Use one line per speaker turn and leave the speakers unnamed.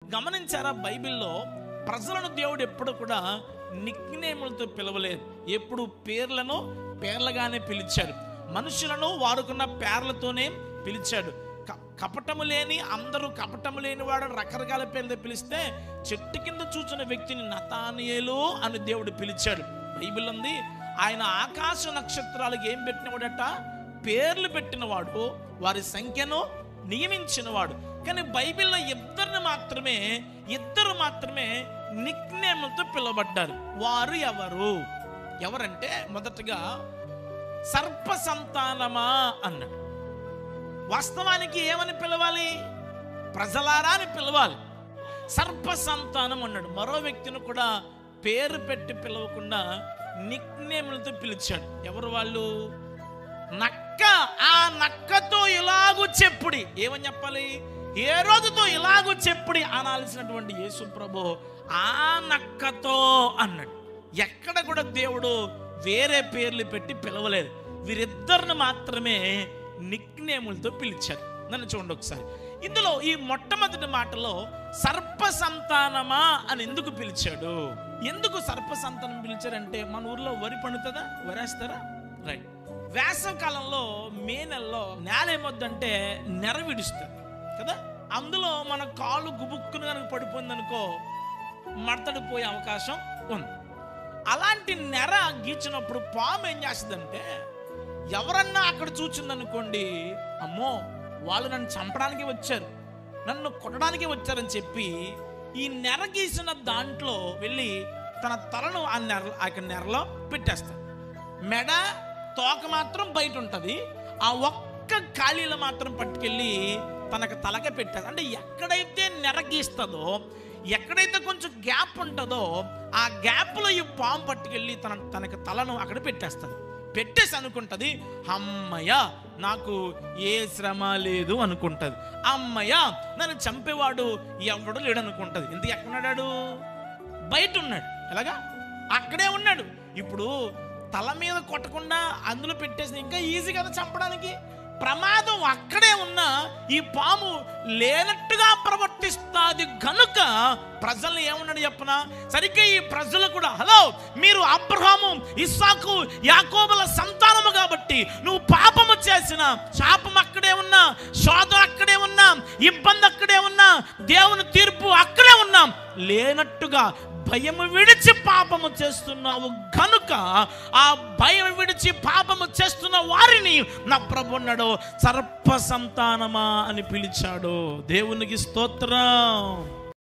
గమనించారా, బైబిల్లో ప్రజలను దేవుడు ఎప్పుడు కూడా నిక్నేములతో పిలవలేదు. ఎప్పుడు పేర్లగానే పిలిచాడు. మనుషులను వారుకున్న పేర్లతోనే పిలిచాడు. కపటము లేని అందరూ కపటము లేని వాడు రకరకాల పేర్లతో పిలిస్తే చెట్టు కింద చూచిన వ్యక్తిని నతానియేలు అని దేవుడు పిలిచాడు. బైబిల్ ఉంది, ఆయన ఆకాశ నక్షత్రాలకు ఏం పెట్టినవాడట? పేర్లు పెట్టినవాడు, వారి సంఖ్యను నియమించినవాడు. కానీ బైబిల్లో ఇద్దరు మాత్రమే నిక్నేములతో పిలువబడ్డారు. వారు ఎవరంటే మొదటగా సర్ప సంతానమా అన్నాడు. వాస్తవానికి ఏమని పిలవాలి? ప్రజలారా అని పిలవాలి. సర్ప సంతానం అన్నాడు. మరో వ్యక్తిని కూడా పేరు పెట్టి పిలవకుండా నిక్నేములతో పిలిచాడు. ఎవరు వాళ్ళు? నక్క. ఆ నక్కతో ఇలాగూ చెప్పుడి. ఏమని చెప్పాలి? ఏ రోజుతో ఇలాగూ చెప్పుడి అనాల్సినటువంటి యేసు ప్రభు ఆ నక్కతో అన్నాడు. ఎక్కడ కూడా దేవుడు వేరే పేర్లు పెట్టి పిలవలేదు. వీరిద్దరిని మాత్రమే నిక్నేములతో పిలిచారు. నన్ను చూడండి ఒకసారి. ఇందులో ఈ మొట్టమొదటి మాటలో సర్ప సంతానమా అని ఎందుకు పిలిచాడు? ఎందుకు సర్ప సంతానం పిలిచారంటే, మన ఊర్లో వరి పండుతుందా? వరేస్తారా? రైట్. వేసవకాలంలో మే నెలలో నేల ఏమొద్దంటే నెర విడుస్తుంది కదా. అందులో మన కాలు గుబుక్కును కనుక పడిపోయింది అనుకో, మడతడిపోయే అవకాశం ఉంది. అలాంటి నెర గీచినప్పుడు పాము ఏం చేస్తుందంటే, ఎవరన్నా అక్కడ చూచిందనుకోండి, అమ్మో వాళ్ళు నన్ను చంపడానికి వచ్చారు, నన్ను కొట్టడానికి వచ్చారని చెప్పి ఈ నెర గీసిన దాంట్లో వెళ్ళి తన తలను ఆ నెరలో పెట్టేస్తాడు. మెడ తోక మాత్రం బయట ఉంటుంది. ఆ ఒక్క ఖాళీలో మాత్రం పట్టుకెళ్ళి తనకు తలక పెట్టాడు. అంటే ఎక్కడైతే నెర గీస్తుందో, ఎక్కడైతే కొంచెం గ్యాప్ ఉంటుందో ఆ గ్యాప్లో ఈ పాము పట్టుకెళ్ళి తనకు తలను అక్కడ పెట్టేస్తుంది. పెట్టేసి అనుకుంటుంది, అమ్మయ్య నాకు ఏ శ్రమ లేదు అనుకుంటుంది. అమ్మయ్య నన్ను చంపేవాడు ఎవడు లేడు అనుకుంటుంది. ఇంతకు ఎక్కడున్నాడు? బయట ఉన్నాడు. ఎలాగా? అక్కడే ఉన్నాడు. ఇప్పుడు తల మీద కొట్టకుండా అందులో పెట్టేసి ఇంకా ఈజీ కదా చంపడానికి. ప్రమాదం అక్కడే ఉన్న ఈ పాము లేనట్టుగా ప్రవర్తిస్తుంది గనుక ప్రజలు ఏమన్నాడు చెప్పనా? సరిగ్గా ఈ ప్రజలు కూడా, హలో మీరు అబ్రహాము, ఇస్సాకు, యాకోబుల సంతానము కాబట్టి నువ్వు పాపము చేసిన శాపం అక్కడే ఉన్నా, శోధన అక్కడే ఉన్నా, ఇబ్బంది అక్కడే ఉన్నా, దేవుని తీర్పు అక్కడే ఉన్నాం, లేనట్టుగా భయము విడిచి పాపము చేస్తున్నావు కనుక ఆ భయం విడిచి పాపము చేస్తున్న వారిని నా ప్రభు అన్నాడు సర్ప సంతానమా అని పిలిచాడు. దేవునికి స్తోత్రం.